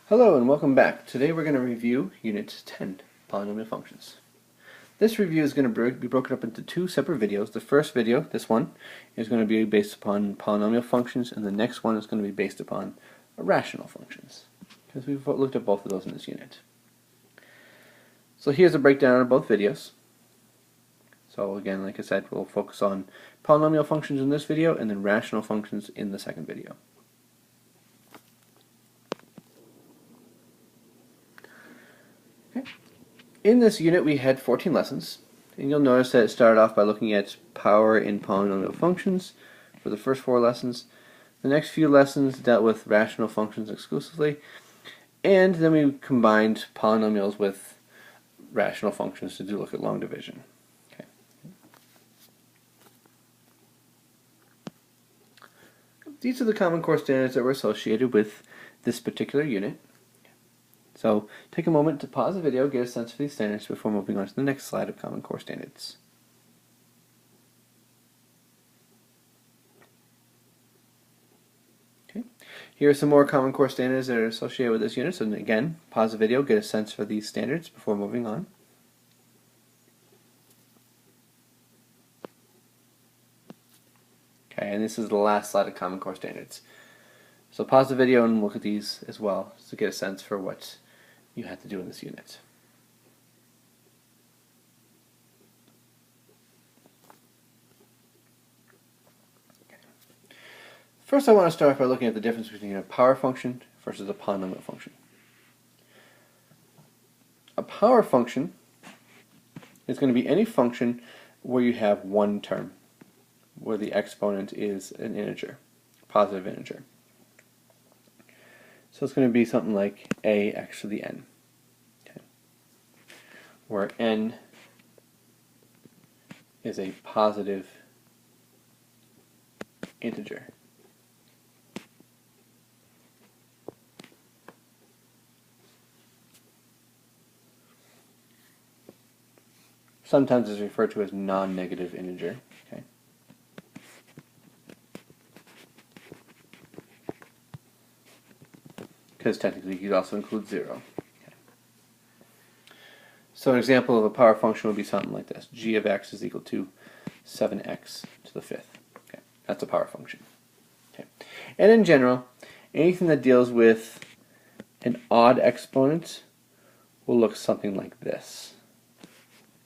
Hello and welcome back. Today we're going to review Unit 10, Polynomial Functions. This review is going to be broken up into two separate videos. The first video, this one, is going to be based upon polynomial functions, and the next one is going to be based upon rational functions, because we've looked at both of those in this unit. So here's a breakdown of both videos. So again, like I said, we'll focus on polynomial functions in this video and then rational functions in the second video. In this unit we had 14 lessons, and you'll notice that it started off by looking at power in polynomial functions for the first 4 lessons. The next few lessons dealt with rational functions exclusively, and then we combined polynomials with rational functions to look at long division. Okay. These are the Common Core standards that were associated with this particular unit. So take a moment to pause the video, get a sense for these standards before moving on to the next slide of Common Core standards. Okay. Here are some more Common Core standards that are associated with this unit. So again, pause the video, get a sense for these standards before moving on. Okay, and this is the last slide of Common Core standards. So pause the video and look at these as well to get a sense for what you had to do in this unit. Okay. First I want to start by looking at the difference between a power function versus a polynomial function. A power function is going to be any function where you have one term, where the exponent is an integer, positive integer. So it's going to be something like ax to the n, okay, where n is a positive integer. Sometimes it's referred to as non-negative integer. Okay. Because technically you could also include 0. Okay. So an example of a power function would be something like this. G of x is equal to 7x to the 5th. Okay. That's a power function. Okay. And in general, anything that deals with an odd exponent will look something like this.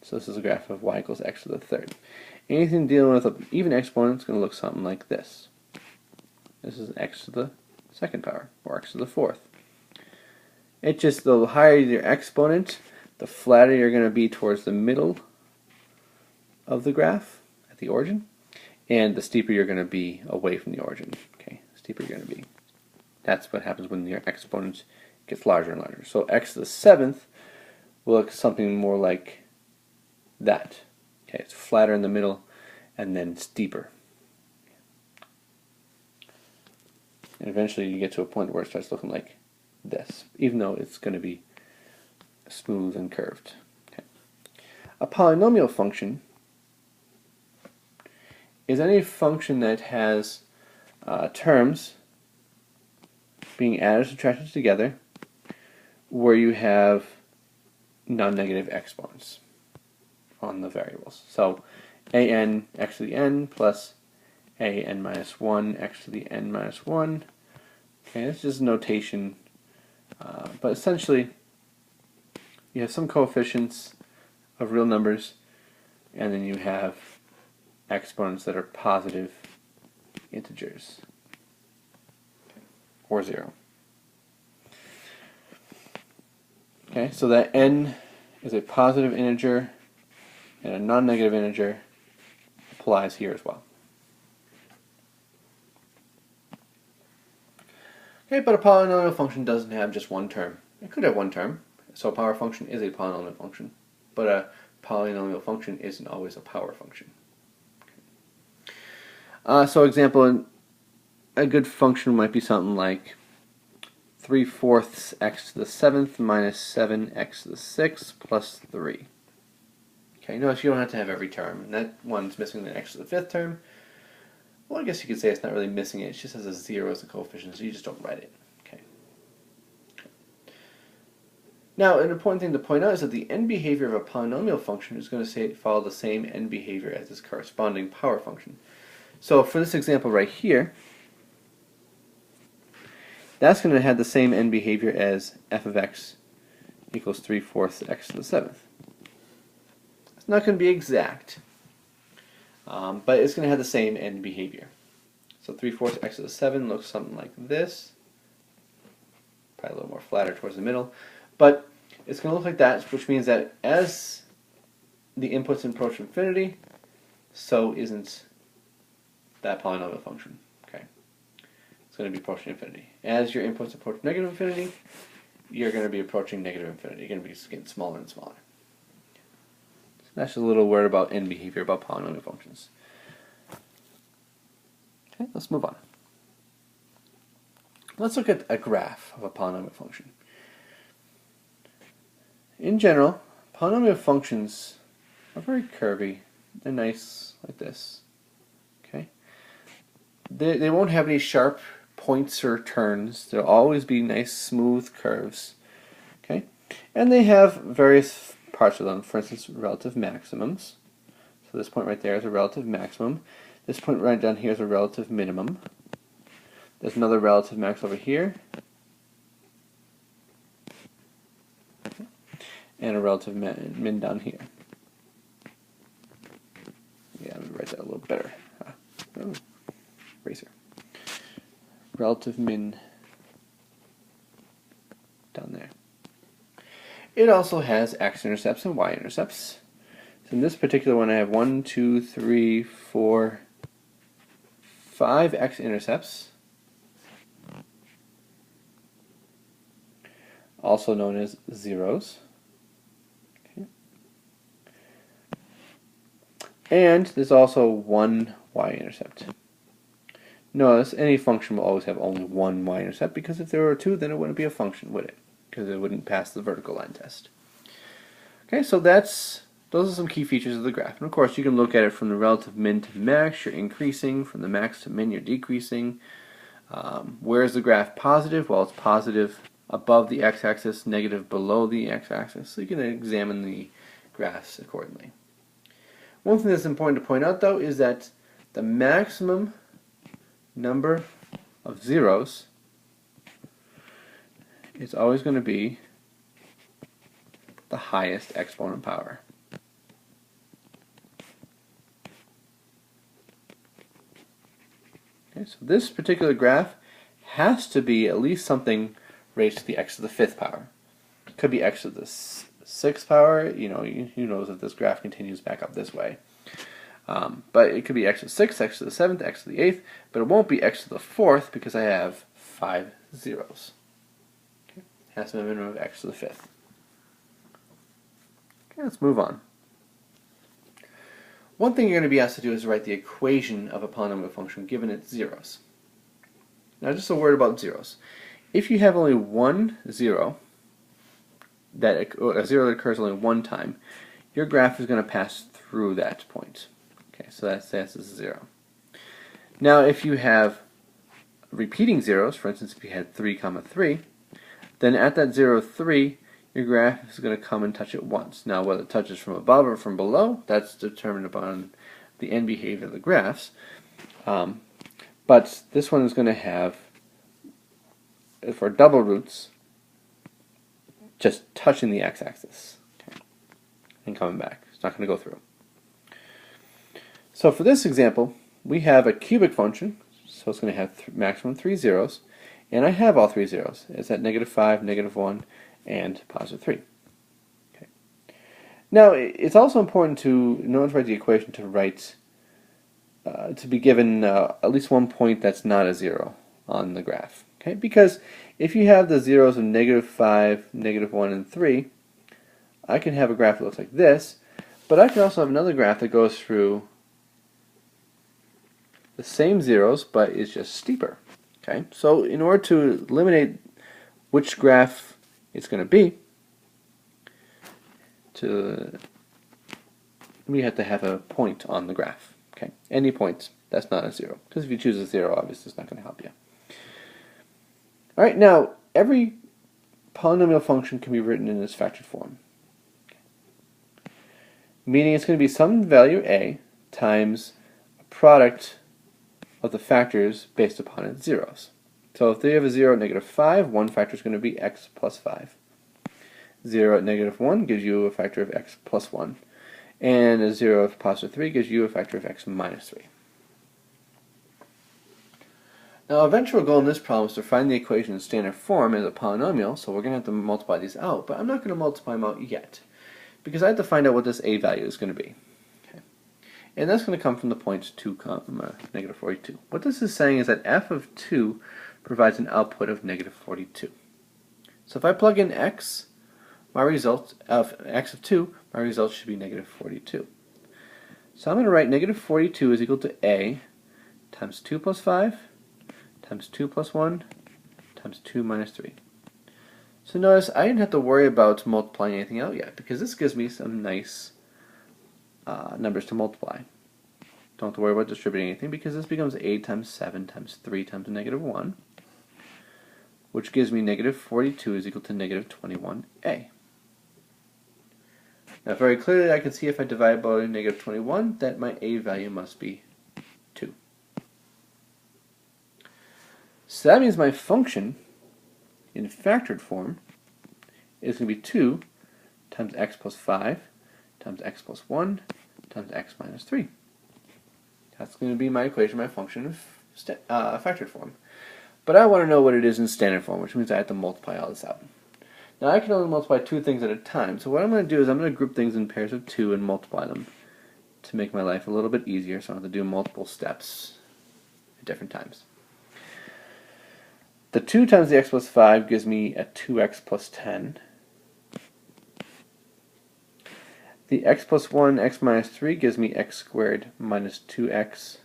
So this is a graph of y equals x to the 3rd. Anything dealing with an even exponent is going to look something like this. This is x to the 2nd power, or x to the 4th. It just, the higher your exponent, the flatter you're going to be towards the middle of the graph at the origin, and the steeper you're going to be away from the origin. Okay, the steeper you're going to be. That's what happens when your exponent gets larger and larger. So x to the 7th will look something more like that. Okay, it's flatter in the middle and then steeper. And eventually you get to a point where it starts looking like this, even though it's going to be smooth and curved. Okay. A polynomial function is any function that has terms being added or subtracted together where you have non-negative exponents on the variables. So an x to the n plus an minus 1 x to the n minus 1. Okay, it's just notation, but essentially you have some coefficients of real numbers, and then you have exponents that are positive integers, or 0. Okay, so that n is a positive integer and a non-negative integer applies here as well. Okay, but a polynomial function doesn't have just one term. It could have one term, so a power function is a polynomial function, but a polynomial function isn't always a power function. So example, a good function might be something like 3/4 x to the 7th minus 7x to the 6th plus 3. Okay, notice you don't have to have every term, and that one's missing the x to the 5th term. Well, I guess you could say it's not really missing it, it just has a 0 as a coefficient, so you just don't write it. Okay. Now, an important thing to point out is that the end behavior of a polynomial function is going to follow the same end behavior as its corresponding power function. So for this example right here, that's going to have the same end behavior as f of x equals 3/4 x to the 7th. It's not going to be exact, but it's going to have the same end behavior. So 3/4 x to the 7 looks something like this. Probably a little more flatter towards the middle. But it's going to look like that, which means that as the inputs approach infinity, so isn't that polynomial function. Okay, it's going to be approaching infinity. As your inputs approach negative infinity, you're going to be approaching negative infinity. You're going to be getting smaller and smaller. So that's just a little word about end behavior about polynomial functions. Okay, let's move on. Let's look at a graph of a polynomial function. In general, polynomial functions are very curvy. They're nice like this. Okay, they won't have any sharp points or turns. They'll always be nice smooth curves. Okay, and they have various parts of them. For instance, relative maximums. So this point right there is a relative maximum. This point right down here is a relative minimum. There's another relative max over here. And a relative min down here. Yeah, let me write that a little better. Eraser. Relative min down there. It also has x-intercepts and y-intercepts. So in this particular one I have 1, 2, 3, 4, 5 x-intercepts, also known as zeros. Okay. And there's also one y-intercept. Notice any function will always have only one y-intercept, because if there were two, then it wouldn't be a function, would it? Because it wouldn't pass the vertical line test. Okay, so those are some key features of the graph. And of course, you can look at it from the relative min to max, you're increasing. From the max to min, you're decreasing. Where is the graph positive? Well, it's positive above the x-axis, negative below the x-axis. So you can examine the graphs accordingly. One thing that's important to point out, though, is that the maximum number of zeros is always going to be the highest exponent power. Okay, so this particular graph has to be at least something raised to the x to the 5th power. It could be x to the 6th power. You know, who knows if this graph continues back up this way. But it could be x to the 6th, x to the 7th, x to the 8th, but it won't be x to the 4th because I have 5 zeros. Okay. It has to be a minimum of x to the 5th. Okay, let's move on. One thing you're going to be asked to do is write the equation of a polynomial function given its zeros. Now just a word about zeros. If you have only one zero, a zero that occurs only one time, your graph is going to pass through that point. Okay, so that's a 0. Now if you have repeating zeros, for instance if you had 3, 3, then at that 0, 3, your graph is going to come and touch it once. Now whether it touches from above or from below, that's determined upon the end behavior of the graphs. But this one is going to have, for double roots, just touching the x-axis, okay, and coming back. It's not going to go through. So for this example, we have a cubic function, so it's going to have maximum 3 zeros, and I have all 3 zeros. It's at -5, -1, and +3. Okay. Now it's also important to, in order to write the equation, to write to be given at least one point that's not a 0 on the graph. Okay, because if you have the zeros of -5, -1, and 3, I can have a graph that looks like this, but I can also have another graph that goes through the same zeros, but is just steeper. Okay, so in order to eliminate which graph it's going to be, we have to have a point on the graph. Okay, any point that's not a 0, because if you choose a 0, obviously it's not going to help you. All right, now every polynomial function can be written in this factored form. Meaning it's going to be some value a times a product of the factors based upon its zeros. So if they have a 0 at -5, one factor is going to be x plus 5. 0 at -1 gives you a factor of x plus 1. And a 0 of positive 3 gives you a factor of x minus 3. Now, eventual goal in this problem is to find the equation in standard form as a polynomial, so we're going to have to multiply these out, but I'm not going to multiply them out yet, because I have to find out what this a value is going to be. Okay. And that's going to come from the point 2, -42. What this is saying is that f of 2 provides an output of -42. So if I plug in x, my result of x of 2, my result should be -42. So I'm going to write -42 is equal to a times 2 plus 5 times 2 plus 1 times 2 minus 3. So notice I didn't have to worry about multiplying anything out yet, because this gives me some nice numbers to multiply. Don't have to worry about distributing anything, because this becomes 8 times 7 times 3 times -1, which gives me -42 is equal to -21a. Now very clearly I can see if I divide by -21 that my a value must be 2. So that means my function in factored form is going to be 2 times x plus 5 times x plus 1 times x minus 3. That's going to be my equation, my function in factored form. But I want to know what it is in standard form, which means I have to multiply all this out. Now I can only multiply 2 things at a time, so what I'm going to do is I'm going to group things in pairs of 2 and multiply them to make my life a little bit easier, so I don't have to do multiple steps at different times. The 2 times the x plus 5 gives me a 2x plus 10. The x plus 1, x minus 3 gives me x squared minus 2x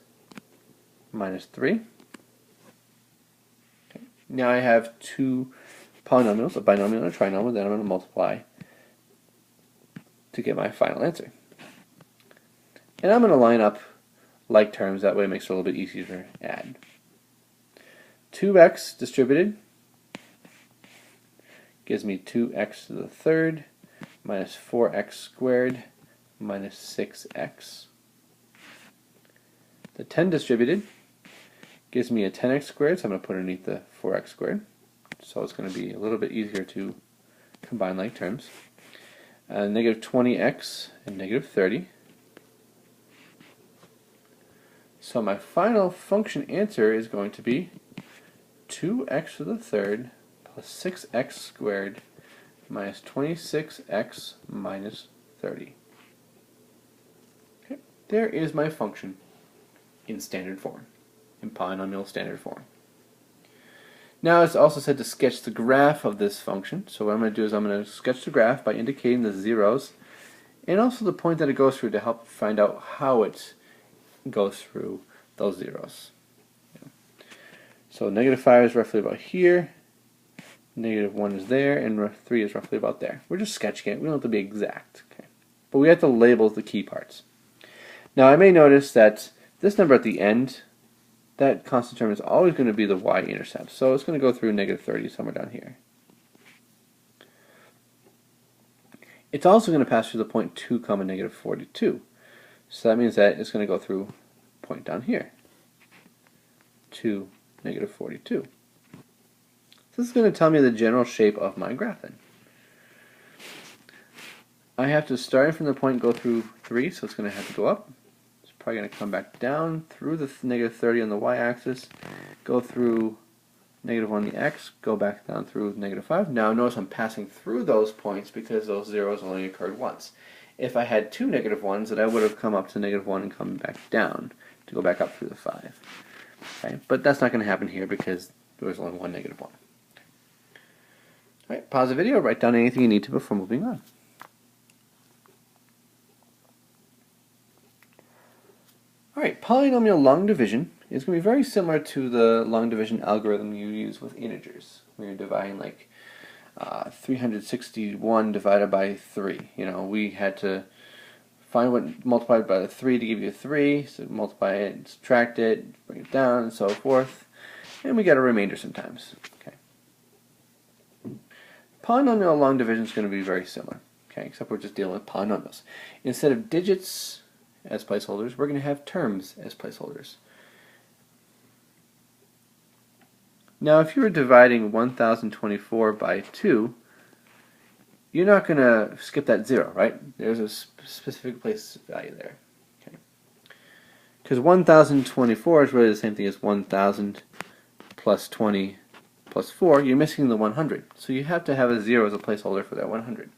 minus 3. Okay. Now I have two polynomials, a binomial and a trinomial, that I'm going to multiply to get my final answer. And I'm going to line up like terms, that way it makes it a little bit easier to add. 2x distributed gives me 2x to the third minus 4x squared minus 6x. The 10 distributed gives me a 10x squared, so I'm going to put underneath the 4x squared. So it's going to be a little bit easier to combine like terms. Negative 20x and negative 30. So my final function answer is going to be 2x to the third plus 6x squared minus 26x minus 30. Okay, there is my function in standard form, in polynomial standard form. Now it's also said to sketch the graph of this function. So what I'm going to do is I'm going to sketch the graph by indicating the zeros and also the point that it goes through to help find out how it goes through those zeros. So negative 5 is roughly about here, negative 1 is there, and 3 is roughly about there. We're just sketching it. We don't have to be exact. Okay? But we have to label the key parts. Now I may notice that this number at the end, that constant term is always going to be the y-intercept. So it's going to go through negative 30 somewhere down here. It's also going to pass through the point 2, negative 42. So that means that it's going to go through a point down here, 2, negative 42. So this is going to tell me the general shape of my graph then. I have to start from the point and go through 3, so it's going to have to go up. It's probably going to come back down through the negative 30 on the y-axis, go through negative 1 on the x, go back down through negative 5. Now notice I'm passing through those points because those zeros only occurred once. If I had two negative 1s, then I would have come up to negative 1 and come back down to go back up through the 5. Okay, but that's not going to happen here because there was only one negative 1. Alright, pause the video, write down anything you need to before moving on. Alright, polynomial long division is going to be very similar to the long division algorithm you use with integers. When you're dividing like 361 divided by 3. You know, we had to find what multiplied by the 3 to give you a 3, so multiply it, subtract it, bring it down, and so forth. And we get a remainder sometimes. Okay. Polynomial long division is going to be very similar, okay, except we're just dealing with polynomials. Instead of digits as placeholders, we're going to have terms as placeholders. Now, if you were dividing 1024 by 2, you're not going to skip that 0, right? There's a specific place value there. Okay. Because 1024 is really the same thing as 1000 plus 20 plus 4. You're missing the 100. So you have to have a 0 as a placeholder for that 100.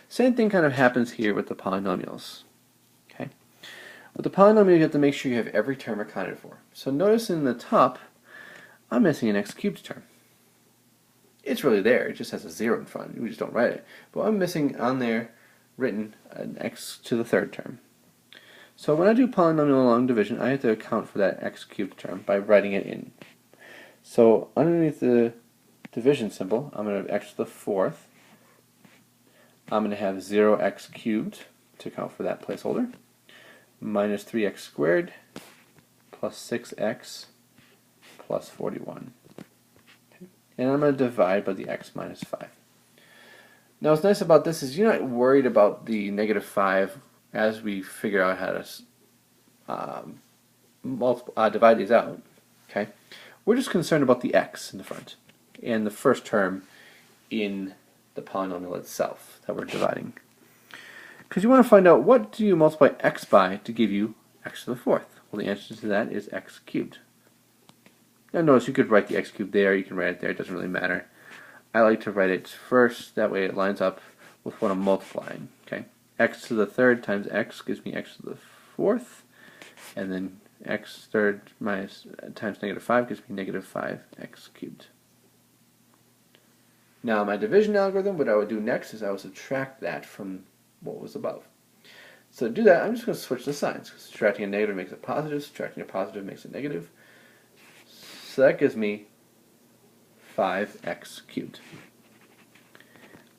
Same thing kind of happens here with the polynomials. Okay. With the polynomial, you have to make sure you have every term accounted for. So notice in the top, I'm missing an x cubed term. It's really there, it just has a 0 in front, we just don't write it. But I'm missing on there, written, an x to the third term. So when I do polynomial long division, I have to account for that x cubed term by writing it in. So underneath the division symbol, I'm going to have x to the fourth. I'm going to have 0x cubed to account for that placeholder, minus 3x squared, plus 6x, plus 41. Okay. And I'm going to divide by the x minus 5. Now what's nice about this is you're not worried about the negative 5 as we figure out how to divide these out. Okay, we're just concerned about the x in the front and the first term in the polynomial itself that we're dividing. Because you want to find out what do you multiply x by to give you x to the fourth. Well, the answer to that is x cubed. Now notice you could write the x cubed there, you can write it there, it doesn't really matter. I like to write it first, that way it lines up with what I'm multiplying. Okay, x to the third times x gives me x to the fourth, and then x third minus times negative 5 gives me negative 5x cubed. Now my division algorithm, what I would do next is I would subtract that from what was above. So to do that, I'm just going to switch the signs. Subtracting a negative makes it positive, subtracting a positive makes it negative. So that gives me 5x cubed.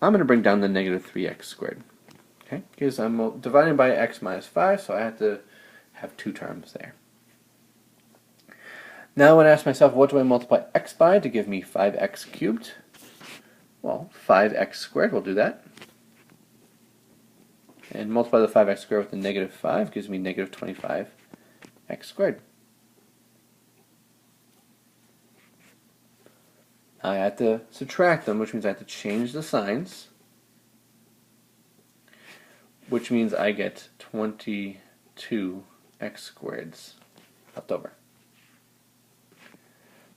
I'm going to bring down the negative 3x squared. Okay, because I'm dividing by x minus 5, so I have to have two terms there. Now I want to ask myself, what do I multiply x by to give me 5x cubed? Well, 5x squared will do that. And multiply the 5x squared with the negative 5 gives me negative 25x squared. I have to subtract them, which means I have to change the signs, which means I get 22x squareds left over.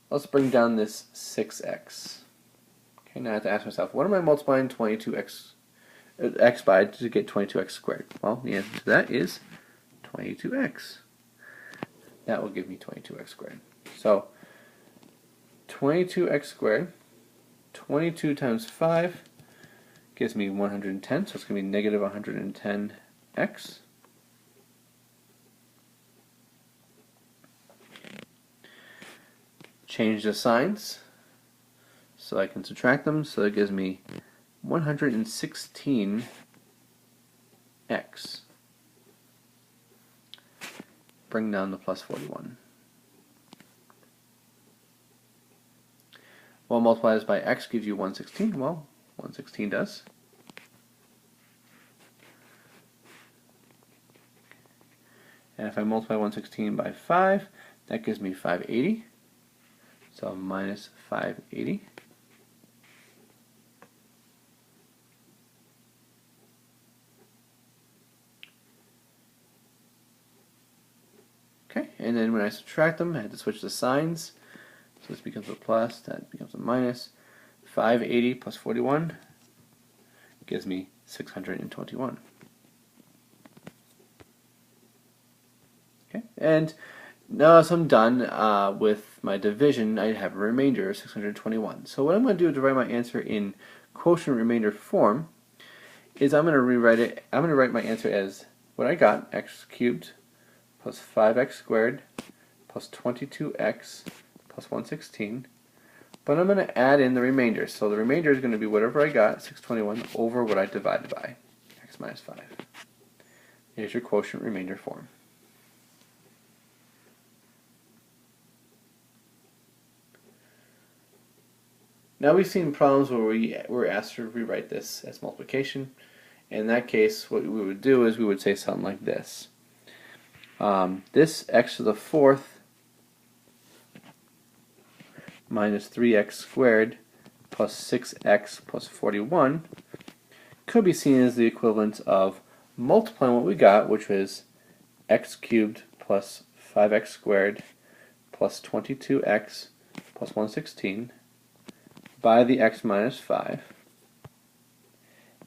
Let's bring down this 6x. Okay, now I have to ask myself, what am I multiplying 22x x by to get 22x squared? Well, the answer to that is 22x. That will give me 22x squared. So 22x squared, 22 times 5 gives me 110, so it's going to be negative 110x. Change the signs so I can subtract them, so it gives me 116x. Bring down the plus 41. Well, multiply this by x gives you 116. Well, 116 does. And if I multiply 116 by 5, that gives me 580. So minus 580. Okay, and then when I subtract them, I had to switch the signs. So this becomes a plus, that becomes a minus. 580 plus 41 gives me 621. Okay, and now as I'm done with my division, I have a remainder of 621. So what I'm going to do to write my answer in quotient remainder form is I'm going to rewrite it. I'm going to write my answer as what I got, x cubed plus 5x squared plus 22x plus 116. But I'm going to add in the remainder. So the remainder is going to be whatever I got, 621, over what I divided by, x minus 5. Here's your quotient remainder form. Now we've seen problems where we were asked to rewrite this as multiplication. In that case, what we would do is we would say something like this. This x to the fourth minus 3x squared plus 6x plus 41 could be seen as the equivalent of multiplying what we got, which was x cubed plus 5x squared plus 22x plus 116 by the x minus 5,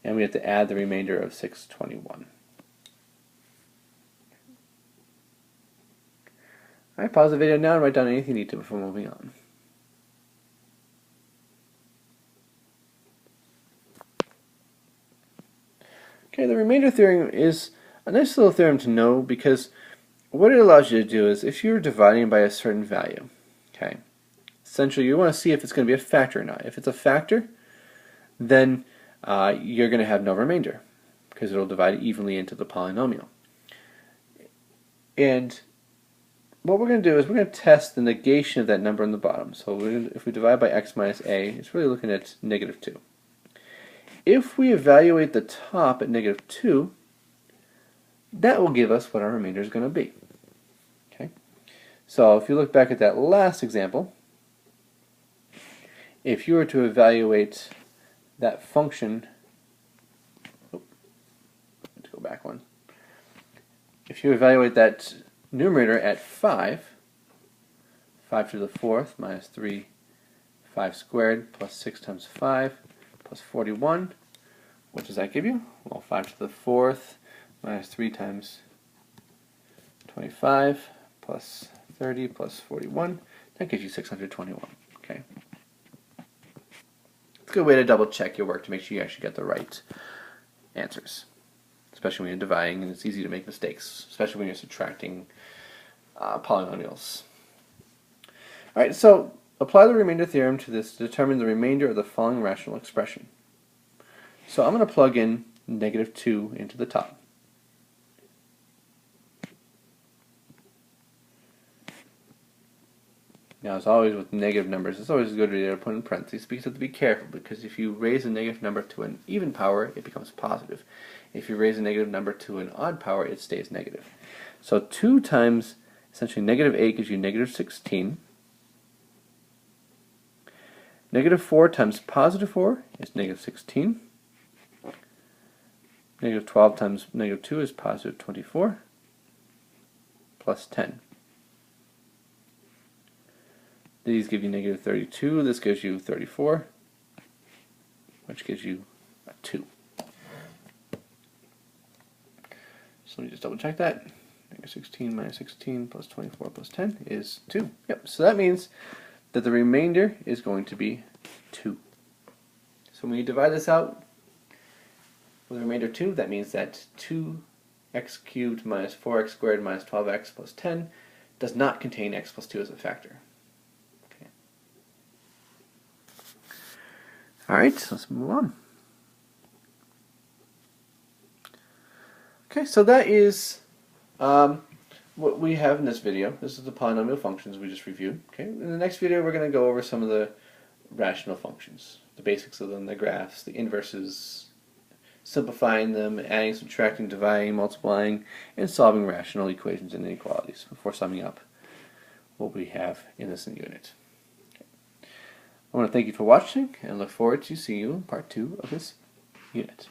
and we have to add the remainder of 621. Alright, pause the video now and write down anything you need to before moving on. Okay, the remainder theorem is a nice little theorem to know because what it allows you to do is if you're dividing by a certain value, okay, essentially you want to see if it's going to be a factor or not. If it's a factor, then you're going to have no remainder because it'll divide evenly into the polynomial. And what we're going to do is we're going to test the negation of that number on the bottom. So if we divide by x minus a, it's really looking at negative 2. If we evaluate the top at negative 2, that will give us what our remainder is going to be. Okay? So if you look back at that last example, if you were to evaluate that function, let's go back one. If you evaluate that numerator at 5 to the fourth minus 3, 5 squared plus 6 times 5 plus 41, what does that give you? Well, 5 to the fourth minus 3 times 25 plus 30 plus 41, that gives you 621. Okay. It's a good way to double check your work to make sure you actually get the right answers, especially when you're dividing, and it's easy to make mistakes, especially when you're subtracting polynomials. Alright, so apply the remainder theorem to this to determine the remainder of the following rational expression. So I'm going to plug in negative 2 into the top. Now, as always with negative numbers, it's always a good idea to put in parentheses because you have to be careful, because if you raise a negative number to an even power, it becomes positive. If you raise a negative number to an odd power, it stays negative. So 2 times essentially negative 8 gives you negative 16. Negative 4 times positive 4 is negative 16. Negative 12 times negative 2 is positive 24, plus 10. These give you negative 32, this gives you 34, which gives you a 2. So let me just double check that. Negative 16 minus 16 plus 24 plus 10 is 2. Yep, so that means that the remainder is going to be 2. So when you divide this out with the remainder 2, that means that 2x cubed minus 4x squared minus 12x plus 10 does not contain x plus 2 as a factor. Okay. Alright, let's move on. Okay, so that is what we have in this video. This is the polynomial functions we just reviewed. Okay, in the next video we're going to go over some of the rational functions, the basics of them, the graphs, the inverses, simplifying them, adding, subtracting, dividing, multiplying, and solving rational equations and inequalities before summing up what we have in this unit. Okay. I want to thank you for watching and look forward to seeing you in part 2 of this unit.